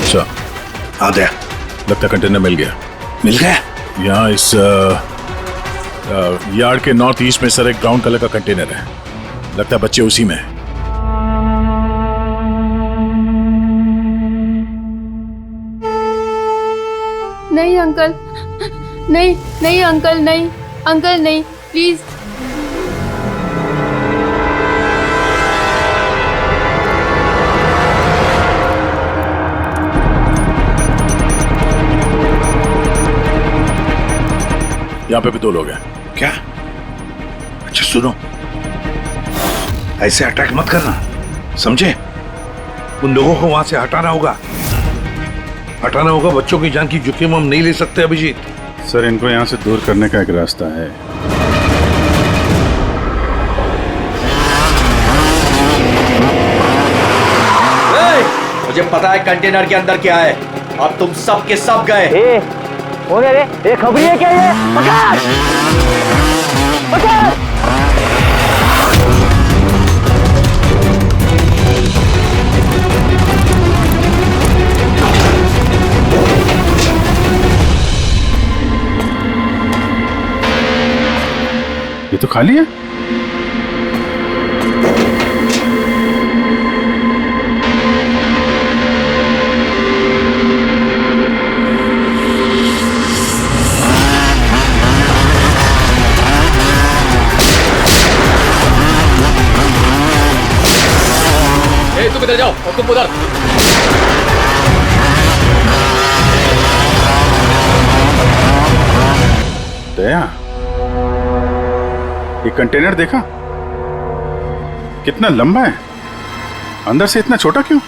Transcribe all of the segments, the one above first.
अच्छा, हाँ दया, लगता कंटेनर मिल गया। मिल गया? यहाँ इस यार्ड के नॉर्थ ईस्ट में सर एक ब्राउन कलर का कंटेनर है, लगता है बच्चे उसी में हैं। नहीं अंकल, नहीं नहीं अंकल, नहीं अंकल, नहीं प्लीज। यहाँ पे भी 2 लोग हैं। क्या? अच्छा सुनो, ऐसे अटैक मत करना, समझे? उन लोगों को वहां से हटाना होगा, हटाना होगा। बच्चों की जान की जोखिम हम नहीं ले सकते अभिजीत। सर इनको यहाँ से दूर करने का एक रास्ता है। मुझे पता है कंटेनर के अंदर क्या है। अब तुम सब के सब गए। हो गया रे, ये खबरी है क्या? ये पकड़ पकड़। ये तो खाली है। तुम इधर जाओ और तुम उधर। दया, ये कंटेनर देखा कितना लंबा है, अंदर से इतना छोटा क्यों?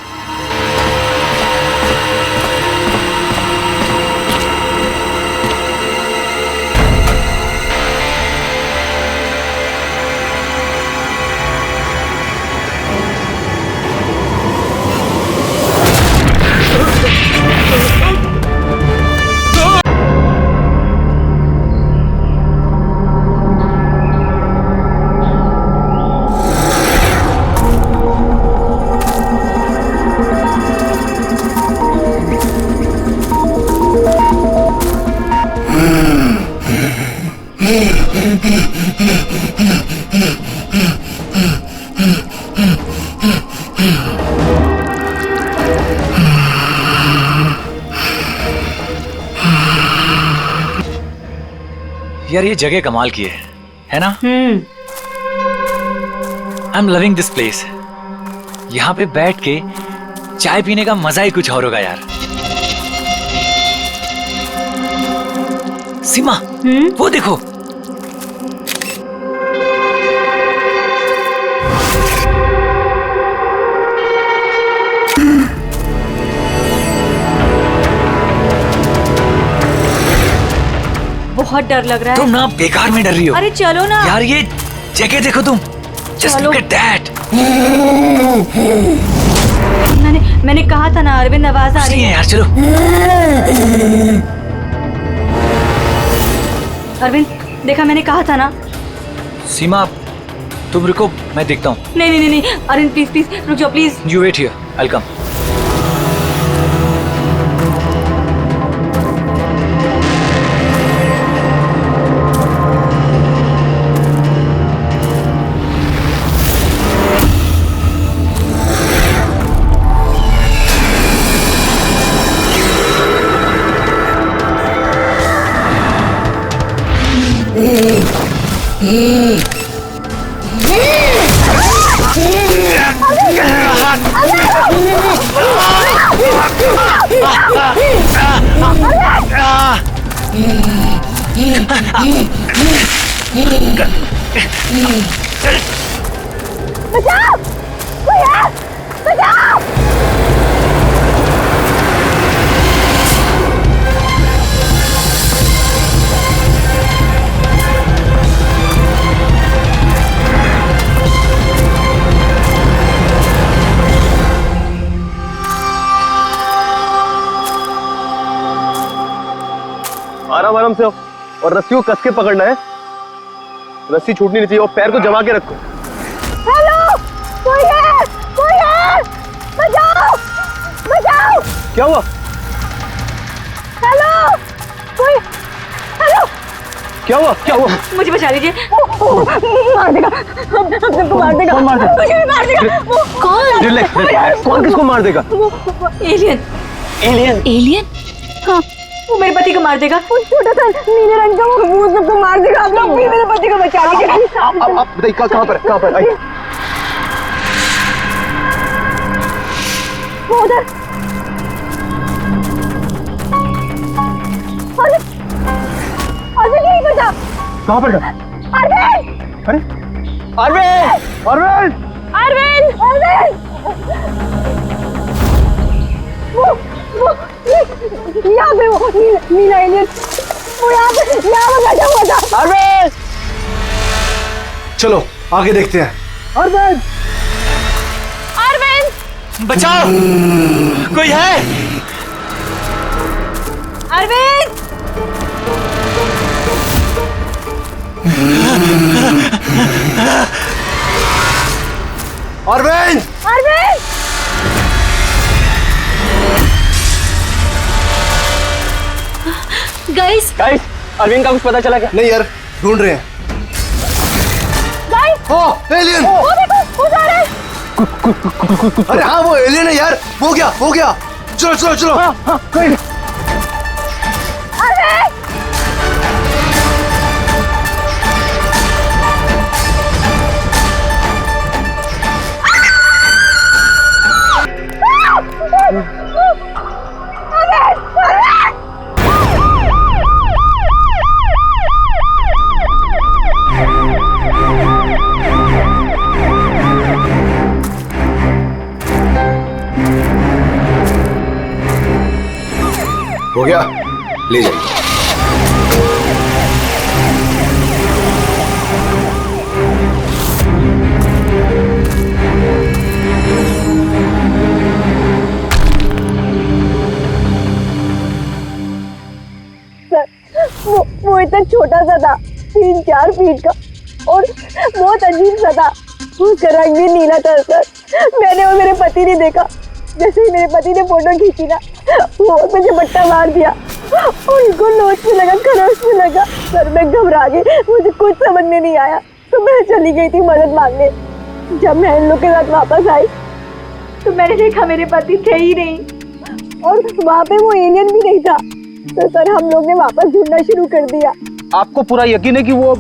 यार ये जगह कमाल की है ना? I am loving this place. यहाँ पे बैठ के चाय पीने का मजा ही कुछ और होगा यार। सीमा, वो देखो। बहुत डर लग रहा है। तुम ना बेकार में डर रही हो। अरे चलो ना यार, ये जगह देखो तुम। Just look at that. मैंने कहा था ना अरविंद, आवाज आ रही है यार। चलो अरविंद, देखा मैंने कहा था ना। सीमा, तुम रुको, मैं देखता हूँ। नहीं अरविंद प्लीज प्लीज रुक जाओ please. You wait here, I'll come. बचाओ! कोई है! बचाओ! आराम आराम से हो और रस्सी को कस के पकड़ना है। रस्सी छूटनी नहीं चाहिए और पैर को जमा के रखो। हेलो, कोई है! कोई है! बचाओ! बचाओ! क्या हुआ? हेलो, कोई, हेलो, क्या हुआ? क्या हुआ? मुझे बचा लीजिए। मार देगा, हम सबको मार देगा। कौन मार देगा? मुझे भी मार देगा। वो कौन? रिलैक्स। कौन किसको मार देगा? एलियन। एलियन? एलियन? हाँ, वो मेरे पति को मार देगा। वो छोटा सा नीले रंग का वो सबको मार देगा। आप लोग भी मेरे पति को बचा लीजिए। आप बताइए कहाँ पर? कहाँ पर? आइए। वो उधर। अरविंद यहीं पर था। कहाँ पर? अरविंद! अरे अरविंद! अरविंद! अरविंद! अरविंद! वो यहाँ पे वो नीला एलियन वो यहाँ पे बैठा हुआ था। अरविंद! चलो आगे देखते हैं। अरविंद! अरविंद! बचाओ, कोई है? अरविंद! अरविंद! अरविंद! गाइस, गाइस, अरविंद का कुछ पता चला क्या? नहीं यार, ढूंढ रहे हैं। गाइस! ओ एलियन! वो देखो, वो जा रहा है। अरे हाँ वो एलियन है यार। हो गया हो गया। चलो चलो चलो। हाँ, कोई नहीं। अरविंद! हो गया, ले जाइए। वो इतना छोटा सा था, 3-4 फीट का, और बहुत अजीब सा था। उसका रंग भी नीला था सर। मैंने और मेरे पति ने देखा, जैसे ही मेरे पति ने फोटो खींची ना, वो मुझे बट्टा मार दिया। उनको नोच में लगा, खरोच में लगा। सर मैं घबरा गई, मुझे कुछ समझ में नहीं आया, तो मैं चली गई थी मदद मांगने। जब मैं इन लोग के साथ वापस आई तो मैंने देखा मेरे पति थे ही नहीं, और वहाँ पे वो एलियन भी नहीं था। तो सर हम लोग ने वापस ढूंढना शुरू कर दिया। आपको पूरा यकीन है कि वो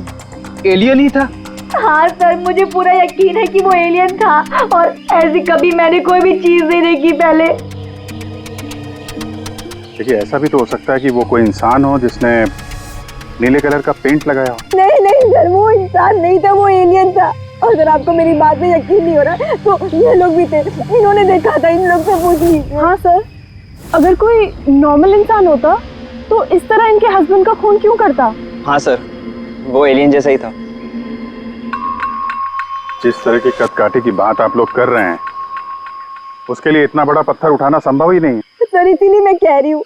एलियन ही था? हाँ सर, मुझे पूरा यकीन है कि वो एलियन था, और ऐसी कभी मैंने कोई भी चीज नहीं देखी पहले। देखिए, ऐसा भी तो हो सकता है कि वो कोई इंसान हो जिसने नीले कलर का पेंट लगाया हो। नहीं नहीं सर, वो इंसान नहीं था, वो एलियन था। और अगर आपको मेरी बात में यकीन नहीं हो रहा तो ये लोग भी थे, इन्होंने देखा था, इन लोग से पूछ लीजिए। हाँ सर, अगर कोई नॉर्मल इंसान होता तो इस तरह इनके हस्बैंड का खून क्यों करता? हाँ सर, वो एलियन जैसा ही था। जिस तरह की कदकाठी की बात आप लोग कर रहे हैं, उसके लिए इतना बड़ा पत्थर उठाना संभव ही नहीं है। सर इसीलिए मैं कह रही हूँ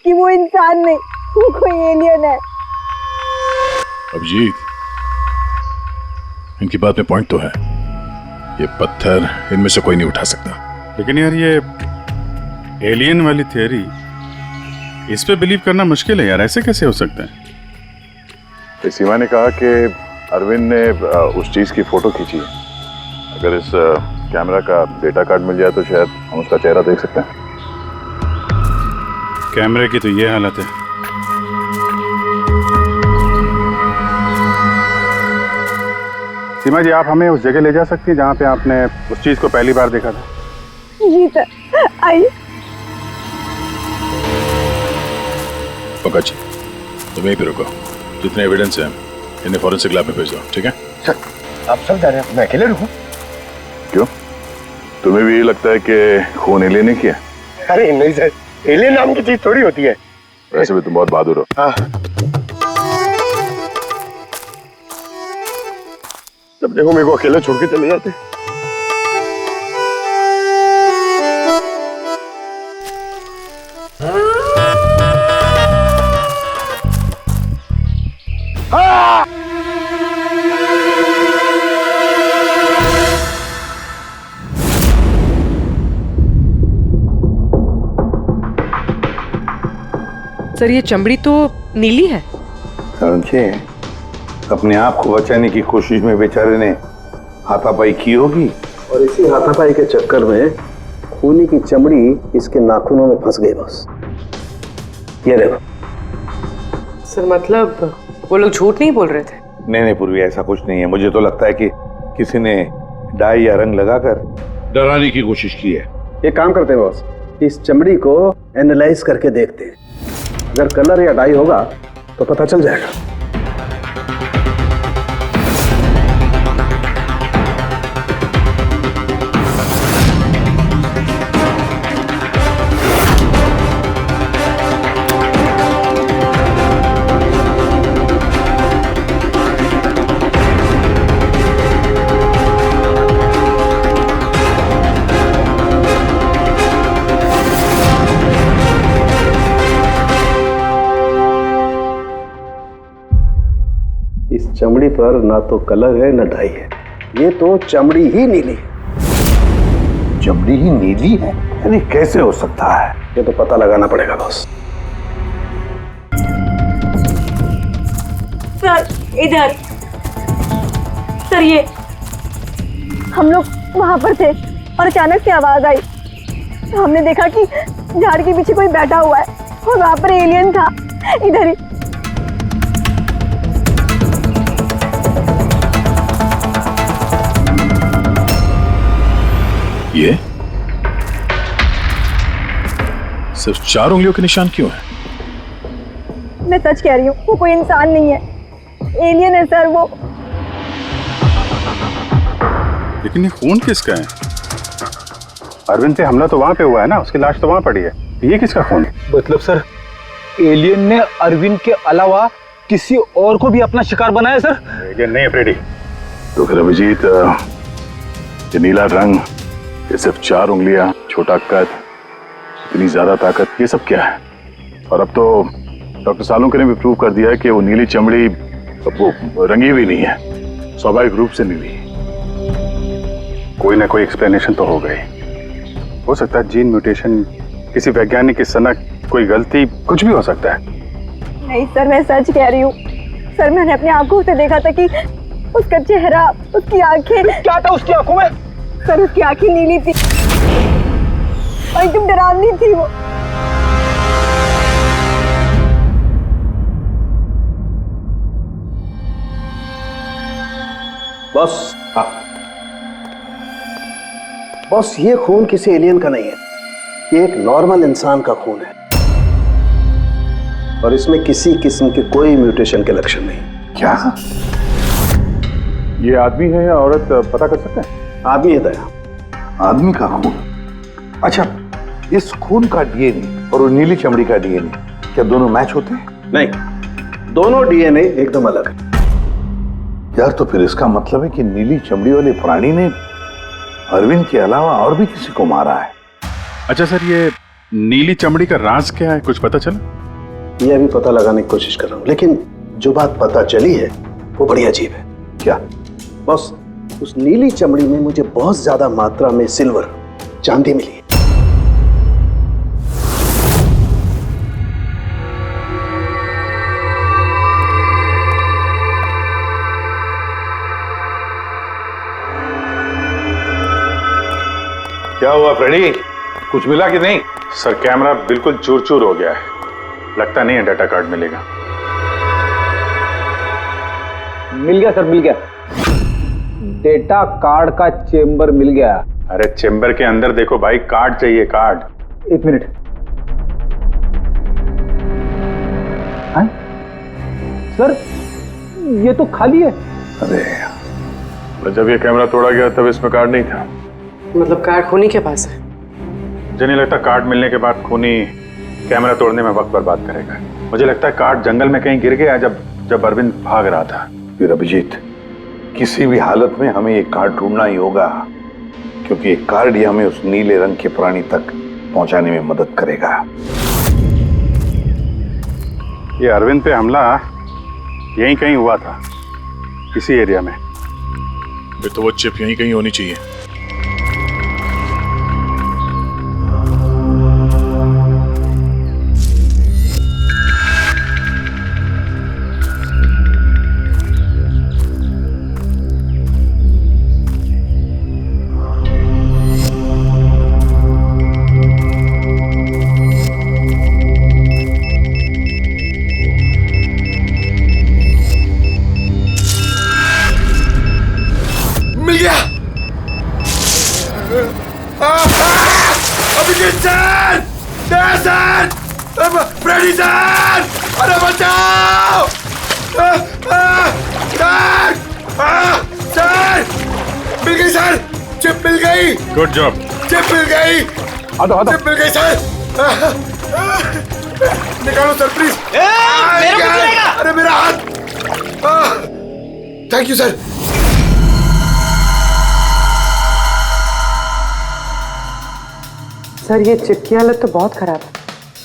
कि वो इंसान नहीं, वो कोई एलियन है। अभिजीत, इनकी बात में पॉइंट तो है। ये पत्थर इनमें से कोई नहीं उठा सकता। लेकिन यार ये एलियन वाली थियरी, इस पे बिलीव करना मुश्किल है यार। ऐसे कैसे हो सकता है? तो सीमा ने कहा कि अरविंद ने उस चीज की फोटो खींची है। अगर इस कैमरा का डेटा कार्ड मिल जाए तो शायद हम उसका चेहरा देख सकते हैं। कैमरे की तो ये हालत है। सीमा जी, आप हमें उस जगह ले जा सकती हैं जहाँ पे आपने उस चीज को पहली बार देखा था? जी सर, आइए। ओके जी, तुम यहीं पे रुको। जितने एविडेंस हैं इन्हें फॉरेंसिक लैब में भेज दो, ठीक है? सर आप सब जा रहे हैं, मैं अकेले रुकूं? क्यों, तुम्हें भी लगता है कि खून एलियन ने किया? अरे नहीं सर, एलियन नाम की चीज थोड़ी होती है। वैसे भी तुम बहुत बहादुर हो। हाँ। जब देखो मेरे को अकेला छोड़ के चले जाते। सर ये चमड़ी तो नीली है। समझे, अपने आप को बचाने की कोशिश में बेचारे ने हाथापाई की होगी। और इसी हाथापाई के चक्कर में खूनी की चमड़ी इसके नाखूनों में फंस गई बस। ये देखो। सर मतलब वो लोग झूठ नहीं बोल रहे थे? नहीं पूर्वी, ऐसा कुछ नहीं है। मुझे तो लगता है कि किसी ने डाई या रंग लगाकर डराने की कोशिश की है। एक काम करते हैं बॉस, इस चमड़ी को एनालाइज करके देखते हैं। अगर कलर या डाई होगा तो पता चल जाएगा। इस चमड़ी पर ना तो कलर है ना डाई है, ये तो चमड़ी ही नीली है। चमड़ी ही नीली है? यानी कैसे हो सकता है? ये तो पता लगाना पड़ेगा बॉस। सर इधर। सर ये हम लोग वहां पर थे और अचानक से आवाज आई। हमने देखा कि झाड़ के पीछे कोई बैठा हुआ है और वहां पर एलियन था, इधर ही। ये सिर्फ 4 उंगलियों के निशान क्यों है? मैं सच कह रही हूँ, वो कोई इंसान नहीं है, एलियन है सर वो। लेकिन ये खून किसका है? अरविंद पे हमला तो वहां पे हुआ है ना, उसकी लाश तो वहां पड़ी है। ये किसका खून है? मतलब सर एलियन ने अरविंद के अलावा किसी और को भी अपना शिकार बनाया सर? एलियन नहीं है फ्रेडी। तो फिर अभिजीत, ये नीला रंग, ये सिर्फ 4 उंगलियां, छोटा कद, इतनी ज्यादा ताकत, ये सब क्या है? और अब तो डॉक्टर सालुंके ने भी प्रूव कर दिया है कि वो नीली चमड़ी वो रंगी हुई नहीं है, स्वाभाविक रूप से नीली है। कोई ना कोई एक्सप्लेनेशन तो हो गई। हो सकता है जीन म्यूटेशन, किसी वैज्ञानिक की सनक, कोई गलती, कुछ भी हो सकता है। नहीं सर, मैं सच कह रही हूँ सर, मैंने अपनी आंखों से देखा था कि उसका चेहरा, उसकी आंखें। क्या था उसकी आंखों में? सर उसकी आंखें नीली थी और एकदम डरावनी थी वो। बॉस, बॉस ये खून किसी एलियन का नहीं है, ये एक नॉर्मल इंसान का खून है और इसमें किसी किस्म के कोई म्यूटेशन के लक्षण नहीं। क्या ये आदमी है या औरत, पता कर सकते हैं? आदमी है दया। आदमी का खून? अच्छा, इस खून का डीएनए और नीली चमड़ी का डीएनए क्या दोनों मैच होते हैं? नहीं, दोनों डीएनए एकदम अलग है। यार तो फिर इसका मतलब है कि नीली चमड़ी वाले प्राणी ने अरविंद के अलावा और भी किसी को मारा है। अच्छा सर, ये नीली चमड़ी का राज क्या है, कुछ पता चला? ये अभी पता लगाने की कोशिश कर रहा हूँ, लेकिन जो बात पता चली है वो बड़ी अजीब है। क्या? बॉस, उस नीली चमड़ी में मुझे बहुत ज्यादा मात्रा में सिल्वर, चांदी मिली है। क्या हुआ फ्रेडी, कुछ मिला कि नहीं? सर कैमरा बिल्कुल चूर चूर हो गया है, लगता नहीं है डाटा कार्ड मिलेगा। मिल गया सर, मिल गया। डेटा कार्ड का चेंबर मिल गया। अरे चेंबर के अंदर देखो भाई, कार्ड चाहिए, कार्ड। 1 मिनट। हाँ? सर ये तो खाली है। अरे जब ये कैमरा तोड़ा गया तब इसमें कार्ड नहीं था। मतलब कार्ड खूनी के पास है? मुझे नहीं लगता कार्ड मिलने के बाद खूनी कैमरा तोड़ने में वक्त बर्बाद करेगा। मुझे लगता है कार्ड जंगल में कहीं गिर गया जब अरविंद भाग रहा था। फिर अभिजीत, किसी भी हालत में हमें ये कार्ड ढूंढना ही होगा, क्योंकि ये कार्ड ही हमें उस नीले रंग के प्राणी तक पहुंचाने में मदद करेगा। ये अरविंद पे हमला यहीं कहीं हुआ था, इसी एरिया में। फिर तो वो चिप यहीं कहीं होनी चाहिए। सर, फ्रेडी सर, अरे बचाओ! सर, मिल गई सर, चिप मिल गई। Good job. चिप मिल गई। चिप मिल गई सर। निकालो सर प्लीज। अरे मेरा हाथ। Thank you sir. सर ये चिप की हालत तो बहुत खराब है।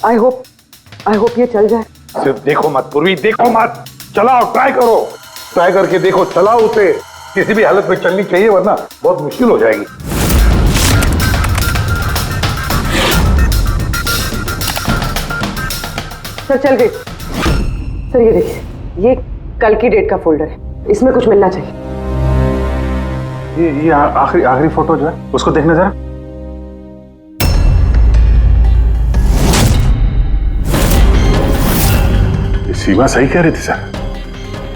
आई होप ये चल जाए। सिर्फ देखो मत पूर्वी, देखो मत, चलाओ, ट्राई करो, ट्राई करके देखो, चलाओ उसे। किसी भी हालत में चलनी चाहिए वरना बहुत मुश्किल हो जाएगी। सर चल गई। सर ये देखिए, ये कल की डेट का फोल्डर है, इसमें कुछ मिलना चाहिए। ये आखिरी फोटो जो है उसको देखने जरा। ये सीमा सही कह रही थी सर,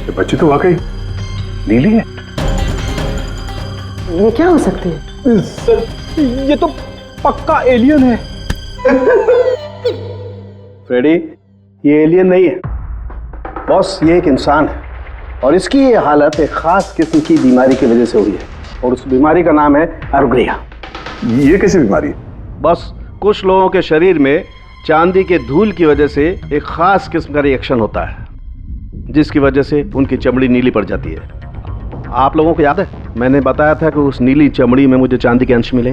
ये बच्ची तो वाकई नीली है। ये क्या हो सकती है? सर ये तो पक्का एलियन है। फ्रेडी, ये एलियन नहीं है बॉस, ये एक इंसान है और इसकी ये हालत एक खास किस्म की बीमारी की वजह से हुई है और उस बीमारी का नाम है एरोग्रिया। ये कैसी बीमारी है? बस कुछ लोगों के शरीर में चांदी के धूल की वजह से एक खास किस्म का रिएक्शन होता है जिसकी वजह से उनकी चमड़ी नीली पड़ जाती है। आप लोगों को याद है मैंने बताया था कि उस नीली चमड़ी में मुझे चांदी के अंश मिले।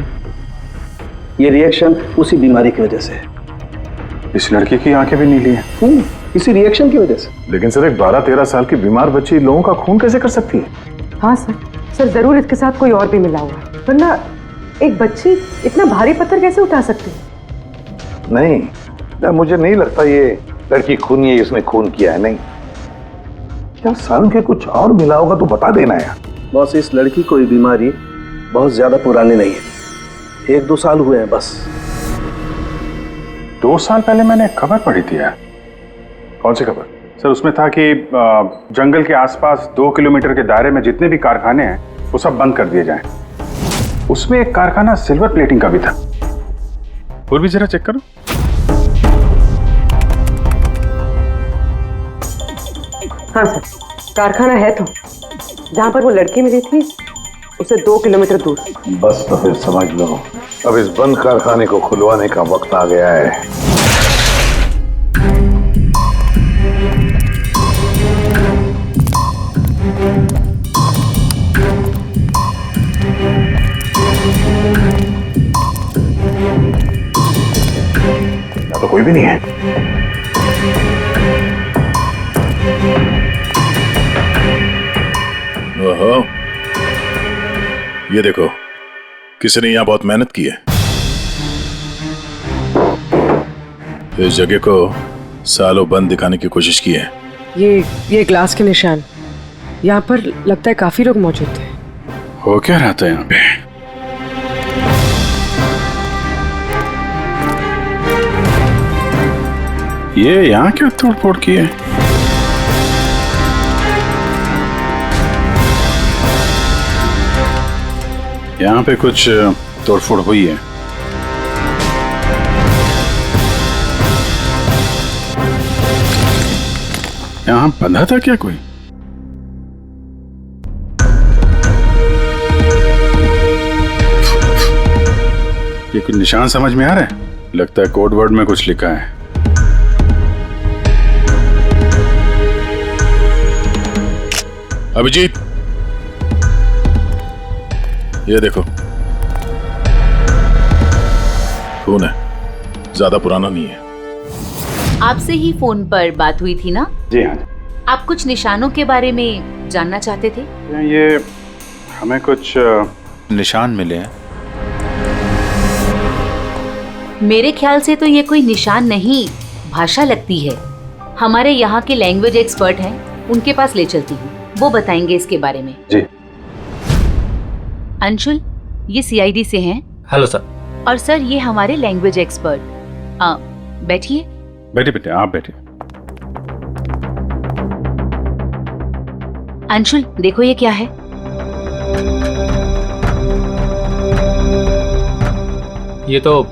ये रिएक्शन उसी बीमारी की वजह से है। इस लड़की की आंखें भी नीली हैं। इसी रिएक्शन की वजह से। लेकिन सर एक 12-13 साल की बीमार बच्ची लोगों का खून कैसे कर सकती है? हाँ सर जरूर इसके साथ कोई और भी मिला हुआ है, वरना एक बच्ची इतना भारी पत्थर कैसे उठा सकती है? नहीं, मुझे नहीं लगता ये लड़की खून है, इसने खून किया है। नहीं यार, सालों के कुछ और मिला होगा तो बता देना यार। बॉस इस लड़की को ये बीमारी बहुत ज्यादा पुरानी नहीं है, 1-2 साल हुए हैं बस। 2 साल पहले मैंने एक खबर पढ़ी थी यार। कौन सी खबर? सर उसमें था कि जंगल के आसपास 2 किलोमीटर के दायरे में जितने भी कारखाने हैं वो सब बंद कर दिए जाएं। उसमें एक कारखाना सिल्वर प्लेटिंग का भी था। और भी जरा चेक करो। हाँ सर, कारखाना है तो जहाँ पर वो लड़की मिली थी उसे 2 किलोमीटर दूर। बस तो फिर समझ लो, अब इस बंद कारखाने को खुलवाने का वक्त आ गया है। तो कोई भी नहीं है। ओहो, ये देखो, किसी ने यहां बहुत मेहनत की है। इस जगह को सालों बंद दिखाने की कोशिश की है। ये ग्लास के निशान, यहाँ पर लगता है काफी लोग मौजूद थे। हो क्या रहा था यहाँ पे? ये यहाँ क्या तोड़फोड़ की है? यहाँ पे कुछ तोड़फोड़ हुई है। यहाँ बंधा था क्या कोई? ये कुछ निशान समझ में आ रहा है? लगता है कोड वर्ड में कुछ लिखा है। अभिजीत, ये देखो, खून है, ज्यादा पुराना नहीं है। आपसे ही फोन पर बात हुई थी ना? जी हाँ। आप कुछ निशानों के बारे में जानना चाहते थे? ये हमें कुछ निशान मिले हैं। मेरे ख्याल से तो ये कोई निशान नहीं, भाषा लगती है। हमारे यहाँ के लैंग्वेज एक्सपर्ट हैं, उनके पास ले चलती हूँ, वो बताएंगे इसके बारे में। जी। अंशुल, ये सीआईडी से हैं। Hello sir. और सर ये हमारे लैंग्वेज एक्सपर्ट। बैठिए। बैठिए बेटे, आप बैठिए। अंशुल देखो ये क्या है। ये तो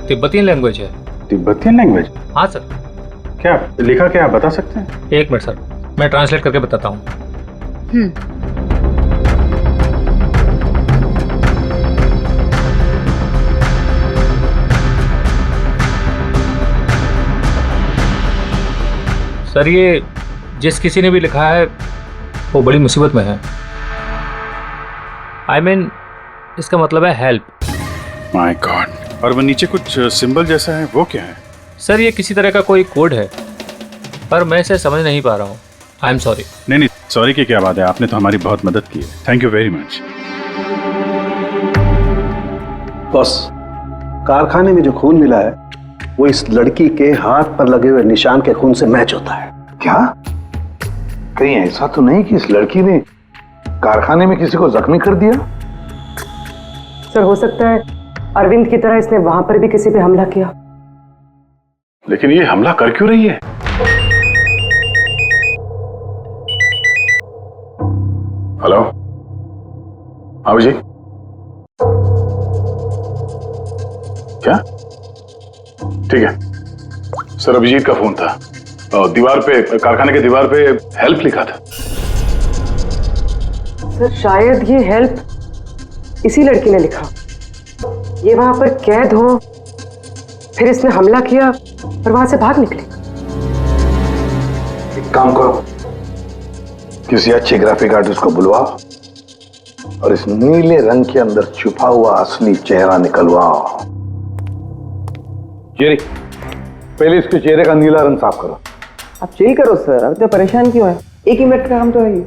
तिब्बती लैंग्वेज है। Tibetan language? हाँ सर। क्या लिखा, क्या आप बता सकते हैं? एक मिनट सर, मैं ट्रांसलेट करके बताता हूँ। सर ये जिस किसी ने भी लिखा है वो बड़ी मुसीबत में है। I mean, इसका मतलब है हेल्प। My God. और वो नीचे कुछ सिंबल जैसा है, वो क्या है? सर ये किसी तरह का कोई कोड है, पर मैं इसे समझ नहीं पा रहा हूँ। I am sorry. नहीं नहीं, सॉरी की क्या बात है, आपने तो हमारी बहुत मदद की है। Thank you very much. Boss, कारखाने में जो खून मिला है वो इस लड़की के हाथ पर लगे हुए निशान के खून से मैच होता है। क्या? कहीं ऐसा तो नहीं कि इस लड़की ने कारखाने में किसी को जख्मी कर दिया? सर हो सकता है अरविंद की तरह इसने वहां पर भी किसी पे हमला किया। लेकिन ये हमला कर क्यों रही है? हेलो, हाँ जी, क्या? ठीक है सर, अभिजीत का फोन था। दीवार पे, कारखाने के दीवार पे हेल्प लिखा था। सर शायद ये हेल्प इसी लड़की ने लिखा। ये वहां पर कैद हो, फिर इसने हमला किया और वहां से भाग निकली। एक काम करो, किसी अच्छे ग्राफिक आर्टिस्ट को बुलवाओ और इस नीले रंग के अंदर छुपा हुआ असली चेहरा निकलवाओ। जेरी, पहले इसके चेहरे का नीला रंग साफ करो। आप चिल करो सर, अब तो परेशान क्यों है? एक ही मिनट का काम तो है ये।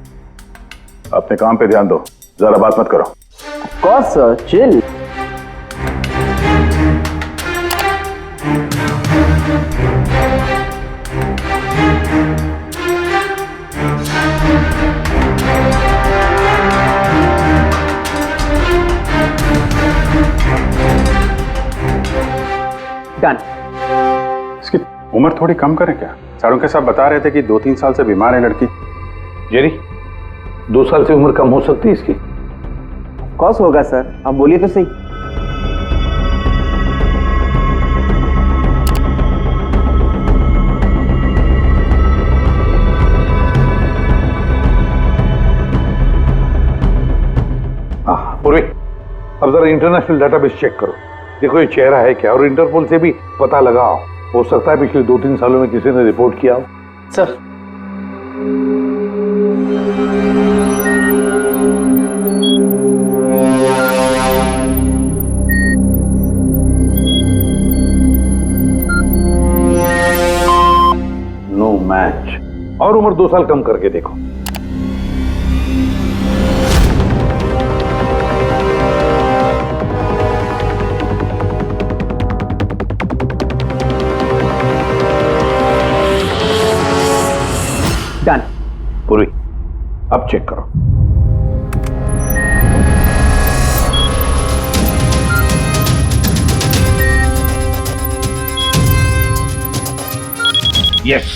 अपने काम पे ध्यान दो, ज्यादा बात मत करो। Of course sir, chill. Done. इसकी उम्र थोड़ी कम करें क्या? सारों के साथ बता रहे थे कि 2-3 साल से बीमार है लड़की। जेरी, 2 साल से उम्र कम हो सकती है इसकी? कॉस होगा सर, आप बोलिए तो सही। पूर्वी, अब जरा इंटरनेशनल डाटाबेस चेक करो, देखो ये चेहरा है क्या, और इंटरपोल से भी पता लगाओ। हो सकता है पिछले 2-3 सालों में किसी ने रिपोर्ट किया हो। Sir no match. और उम्र 2 साल कम करके देखो। डन। पूरी, अब चेक करो। यस।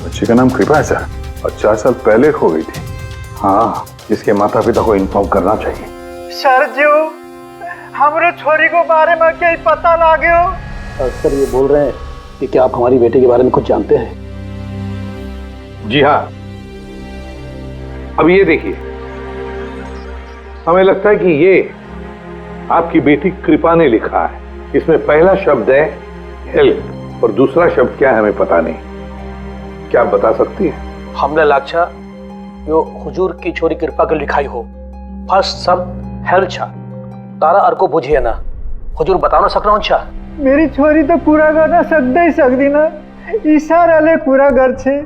बच्चे का नाम कृपा है सर, और 4 साल पहले खो गई थी। हाँ, इसके माता पिता को इन्फॉर्म करना चाहिए। सर जो हमारे छोरी को बारे में क्या पता लागे हो? सर ये बोल रहे हैं कि क्या आप हमारी बेटे के बारे में कुछ जानते हैं? जी हाँ। अब ये देखिए, हमें लगता है कि ये आपकी बेटी कृपा ने लिखा है। इसमें पहला शब्द है हेल्प और दूसरा शब्द क्या है हमें पता नहीं। क्या आप बता सकती हैं? हमने लाक्षा जो हुजूर की छोरी कृपा के लिखाई हो। फर्स्ट शब्द हेल्प छा, तारा अर्को बुझिए ना। हुजूर बता ना सकना छा। मेरी छोरी तो पूरा करना सकते ही सकती ना, इशारा ले पूरा घर छे।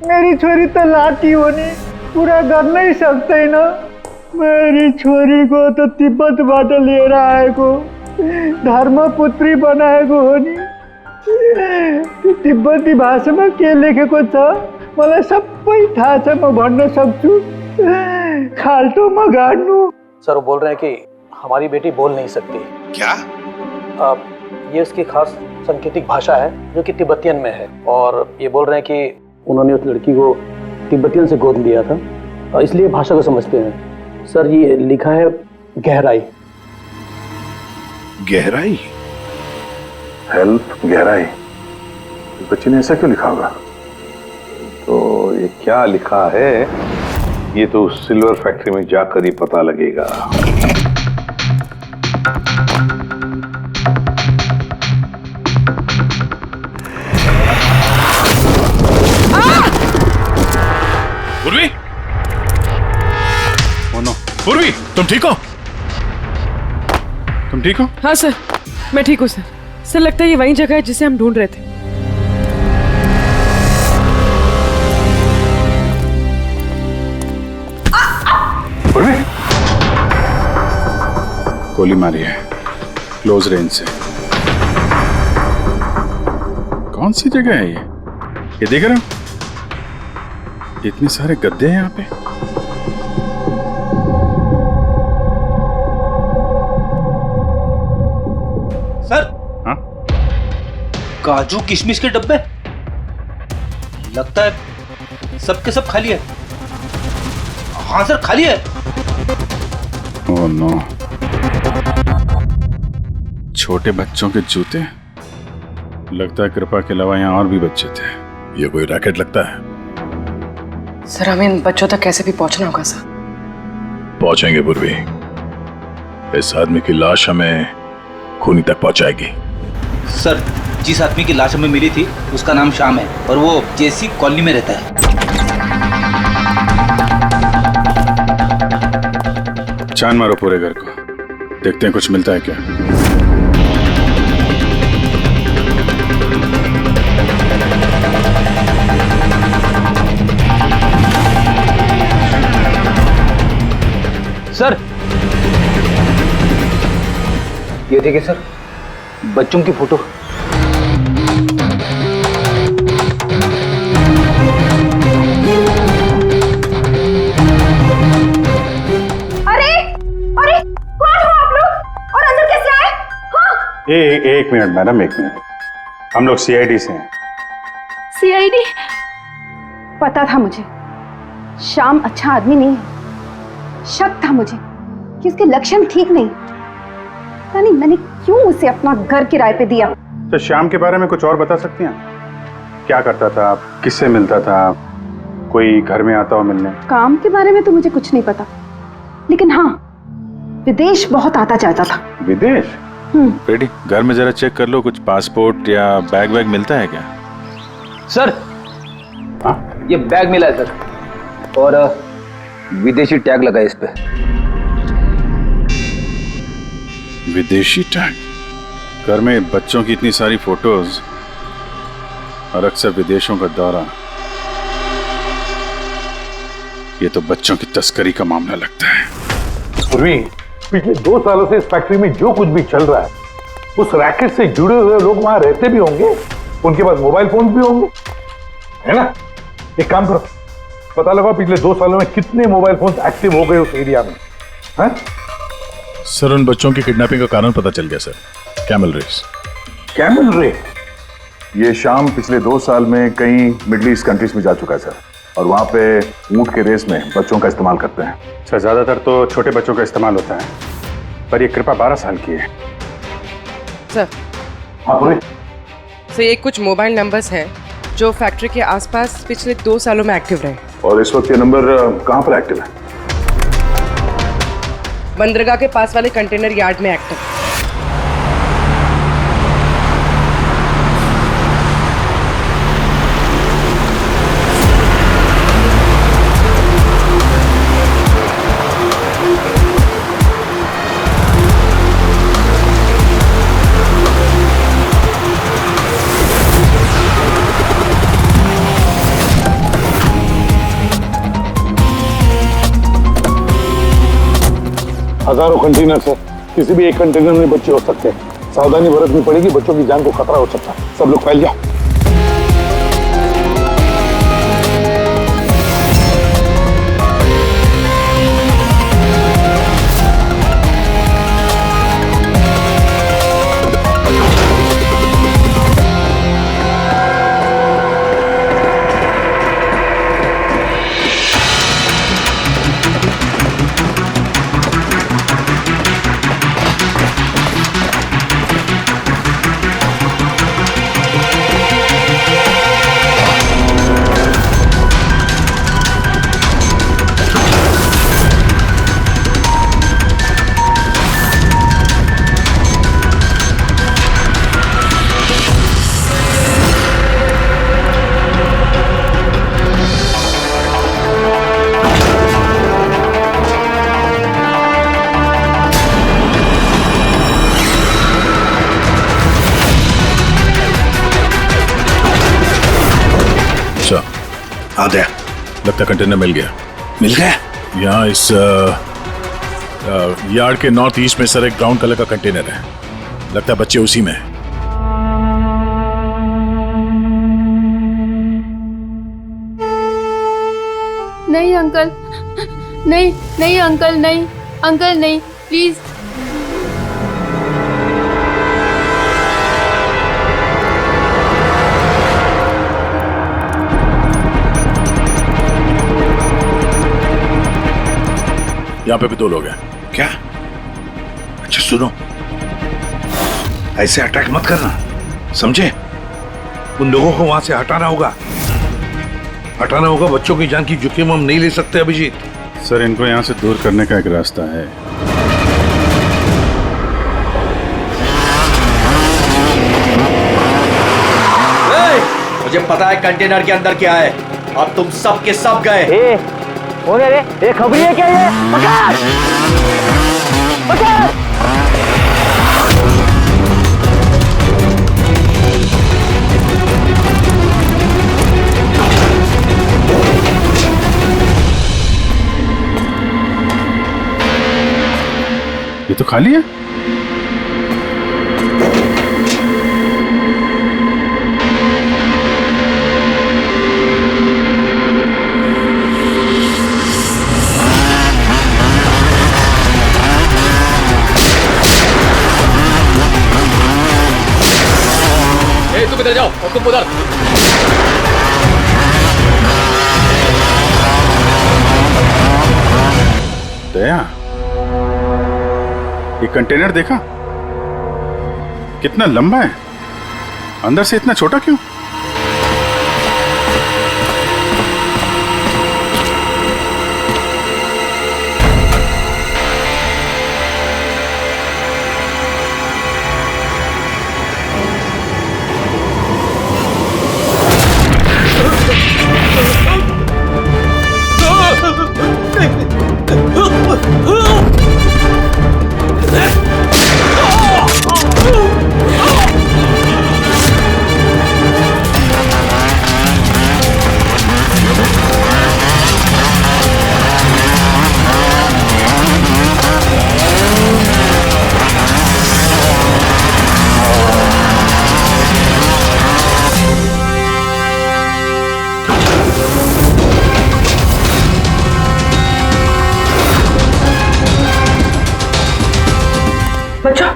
मेरी छोरी तो लाठी होनी पूरा कर नहीं सकते ना। मेरी छोरी को तो तिब्बत बाटे ले रहा है को धर्मपुत्री बनाए को होनी। तिब्बती भाषा में के लेखे को छ मलाई सबै थाहा छ, म भन्न सक्छु। खाल्टो म गाड्नु। सर वो बोल रहे हैं कि हमारी बेटी बोल नहीं सकती। क्या? ये उसकी खास सांकेतिक भाषा है जो कि तिब्बतियन में है, और ये बोल रहे हैं कि उन्होंने उस लड़की को तिब्बतियन से गोद लिया था, इसलिए भाषा को समझते हैं। सर ये लिखा है गहराई। गहराई? हेल्प गहराई, बच्ची ने ऐसा क्यों लिखा होगा? तो ये क्या लिखा है ये तो उस सिल्वर फैक्ट्री में जाकर ही पता लगेगा। पूर्वी, पूर्वी, तुम ठीक हो? तुम ठीक हो? हाँ सर, मैं ठीक हूँ सर। सर लगता है ये वही जगह है जिसे हम ढूंढ रहे थे। पूर्वी, गोली मारी है क्लोज रेंज से। कौन सी जगह है ये देख रहे हो? इतने सारे गद्दे हैं यहाँ पे। सर, हाँ? काजू किशमिश के डब्बे, लगता है सबके सब खाली है। हाँ सर, खाली है। ओह नो, छोटे बच्चों के जूते। लगता है कृपा के अलावा यहाँ और भी बच्चे थे। ये कोई रैकेट लगता है। सर हमें इन बच्चों तक कैसे भी पहुंचना होगा सर। पहुंचेंगे पूर्वी। इस आदमी की लाश हमें खूनी तक पहुंचाएगी। सर, जिस आदमी की लाश हमें मिली थी उसका नाम श्याम है और वो जेसी कॉलोनी में रहता है। छान मारो पूरे घर को, देखते हैं कुछ मिलता है क्या। सर, ये देखिए सर, बच्चों की फोटो। एक मिनट मैडम, एक मिनट। हम लोग सीआईडी से हैं। सीआईडी? पता था मुझे श्याम अच्छा आदमी नहीं है। शक था मुझे कि उसके लक्षण ठीक नहीं। पता नहीं मैंने क्यों उसे अपना घर किराए पे दिया। तो श्याम के बारे में कुछ और बता सकती हैं? क्या करता था, किससे मिलता था, कोई घर में आता हो मिलने? काम के बारे में तो मुझे कुछ नहीं पता, लेकिन हाँ, विदेश बहुत आता जाता था। विदेश? बेटी, घर में जरा चेक कर लो, कुछ पासपोर्ट या बैग वैग मिलता है क्या? सर, हाँ? ये बैग मिला है सर, और विदेशी टैग लगा है इस पे। विदेशी टैग? घर में बच्चों की इतनी सारी फोटोज और अक्सर विदेशों का दौरा, ये तो बच्चों की तस्करी का मामला लगता है। पूर्वी, पिछले 2 सालों से इस फैक्ट्री में जो कुछ भी चल रहा है, उस रैकेट से जुड़े हुए लोग वहां रहते भी होंगे, उनके पास मोबाइल फोन भी होंगे, है ना? एक काम करो, पता लगाओ पिछले 2 सालों में कितने मोबाइल फोन एक्टिव हो गए उस एरिया में। है? सर, उन बच्चों की किडनैपिंग का कारण पता चल गया सर। Camel race. कैमल रे? ये शाम पिछले 2 साल में कई मिडिल ईस्ट कंट्रीज में जा चुका है सर, और वहाँ पे ऊंट के रेस में बच्चों का इस्तेमाल करते हैं। अच्छा, ज्यादातर तो छोटे बच्चों का इस्तेमाल होता है, पर ये कृपा 12 साल की है। सर, हाँ पूरी? सर ये कुछ मोबाइल नंबर्स हैं जो फैक्ट्री के आसपास पिछले 2 सालों में एक्टिव रहे। और इस वक्त ये नंबर कहाँ पर एक्टिव है? बंदरगाह के पास वाले कंटेनर यार्ड में एक्टिव। हजारों कंटेनर है, किसी भी एक कंटेनर में बच्चे हो सकते हैं। सावधानी बरतनी पड़ेगी, बच्चों की जान को खतरा हो सकता है। सब लोग फैल जाओ। हाँ दया, लगता कंटेनर मिल गया। मिल गया? यहाँ इस यार्ड के नॉर्थ ईस्ट में सर एक ब्राउन कलर का कंटेनर है, लगता है बच्चे उसी में हैं। नहीं अंकल, नहीं नहीं अंकल, नहीं अंकल, नहीं प्लीज। यहाँ पे भी 2 लोग हैं। क्या? अच्छा सुनो, ऐसे अटैक मत करना, समझे? उन लोगों को वहां से हटाना होगा, बच्चों की जान की जोखिम हम नहीं ले सकते अभिजीत। सर इनको यहाँ से दूर करने का एक रास्ता है। मुझे पता है कंटेनर के अंदर क्या है। अब तुम सब के सब गए। हो गया रे, ये खबरी है क्या? ये पकड़ पकड़। ये तो खाली है। तुम इधर जाओ और तुम उधर। दया, ये कंटेनर देखा कितना लंबा है, अंदर से इतना छोटा क्यों? बच्चों,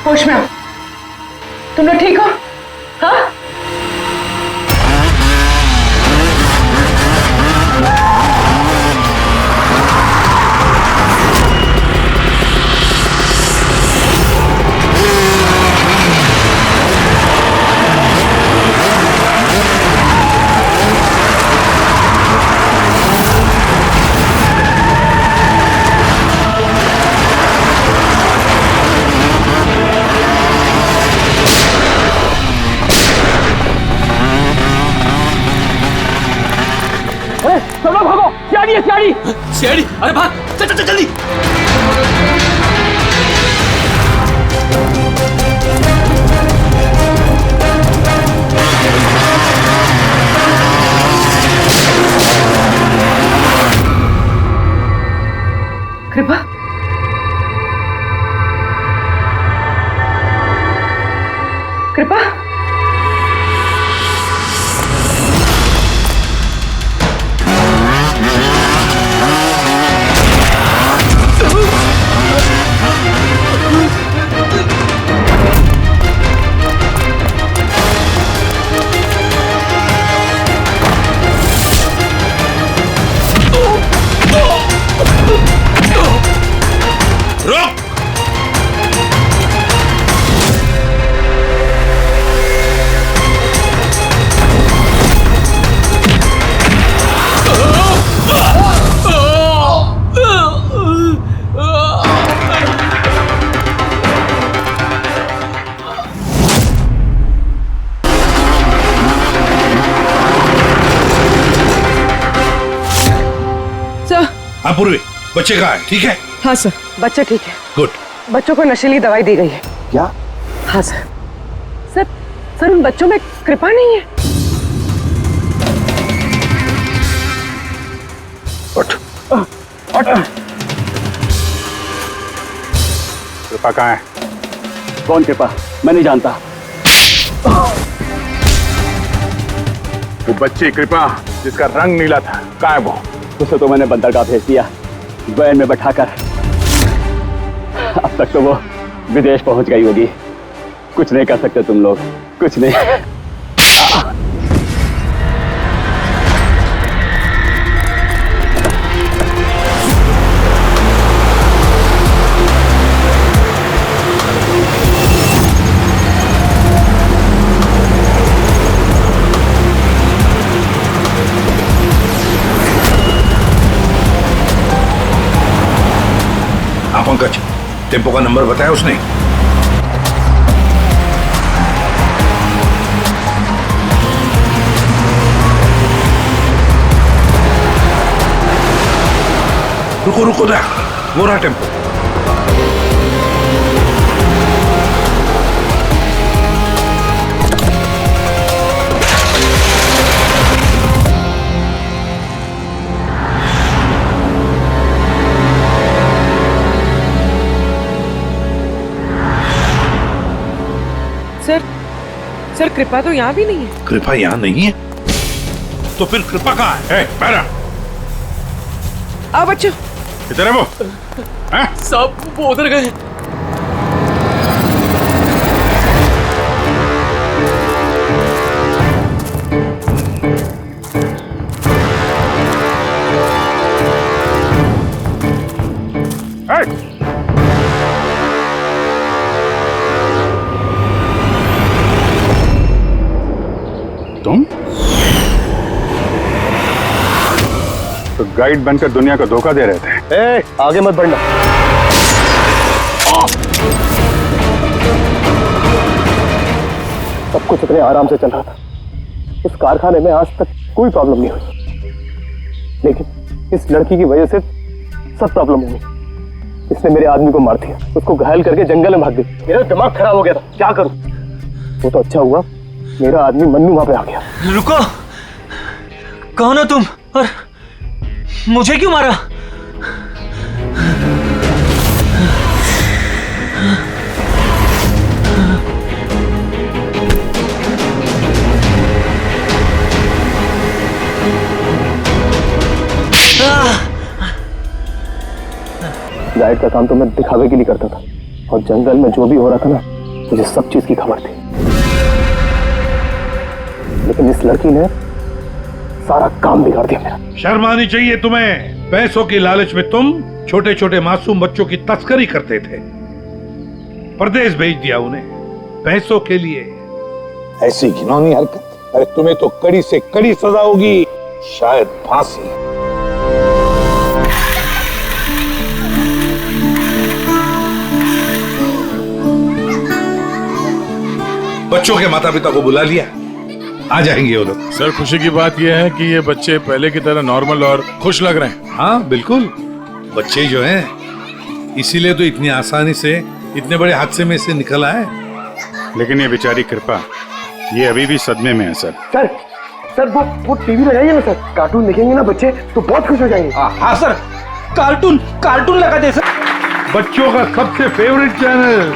होश में आओ। तुम लोग ठीक हो? हाँ? सब लोग भागो, सियाड़ी है सियाड़ी। सियाड़ी, अरे भाग, चल चल चल जल्दी। कृपा, कृपा, हाँ पूर्वी, बच्चे कहाँ है? ठीक है? हाँ सर, बच्चे ठीक है। गुड। बच्चों को नशीली दवाई दी गई है। क्या? हाँ सर। सर, उन बच्चों में कृपा नहीं है। कृपा कहाँ है? कौन कृपा? मैं नहीं जानता। वो बच्ची कृपा जिसका रंग नीला था, कहाँ है वो? उसे तो मैंने बंदरगाह भेज दिया, वैन में बैठाकर। अब तक तो वो विदेश पहुंच गई होगी। कुछ नहीं कर सकते तुम लोग, कुछ नहीं। हाँ पंकज, टेम्पो का नंबर बताया उसने? रुको रुको ना, वो रहा टेम्पो। सर कृपा तो यहाँ भी नहीं है। कृपा यहाँ नहीं है तो फिर कृपा कहाँ है? पैरा आओ बच्चों। किधर है वो? सब वो उधर गए। तुम तो गाइड बनकर दुनिया को धोखा दे रहे थे। आगे मत बढ़ना। सब कुछ इतने आराम से चल रहा था। इस कारखाने में आज तक कोई प्रॉब्लम नहीं हुई, लेकिन इस लड़की की वजह से सब प्रॉब्लम हो गई। इसने मेरे आदमी को मार दिया, उसको घायल करके जंगल में भाग गई। मेरा दिमाग खराब हो गया था, क्या करूं? वो तो अच्छा हुआ मेरा आदमी मन्नू वहां पे आ गया। रुको, कौन हो तुम और मुझे क्यों मारा? गाइड का काम तो मैं दिखावे के लिए करता था, और जंगल में जो भी हो रहा था ना, मुझे सब चीज की खबर थी। लेकिन इस लड़की ने सारा काम बिगाड़ दिया मेरा। शर्म आनी चाहिए तुम्हें। पैसों की लालच में तुम छोटे छोटे मासूम बच्चों की तस्करी करते थे, परदेश भेज दिया उन्हें पैसों के लिए। ऐसी घिनौनी हरकत, अरे तुम्हें तो कड़ी से कड़ी सजा होगी, शायद फांसी। बच्चों के माता पिता को बुला लिया, आ जाएंगे वो लोग। सर खुशी की बात यह है कि ये बच्चे पहले की तरह नॉर्मल और खुश लग रहे हैं। हाँ बिल्कुल, बच्चे जो हैं इसीलिए तो इतनी आसानी से इतने बड़े हादसे में से निकल आए। लेकिन ये बेचारी कृपा, ये अभी भी सदमे में है सर। सर वो टीवी लगाइए ना सर, कार्टून देखेंगे ना बच्चे तो बहुत खुश हो जाएंगे। हाँ सर, कार्टून लगा दे सर। बच्चों का सबसे फेवरेट चैनल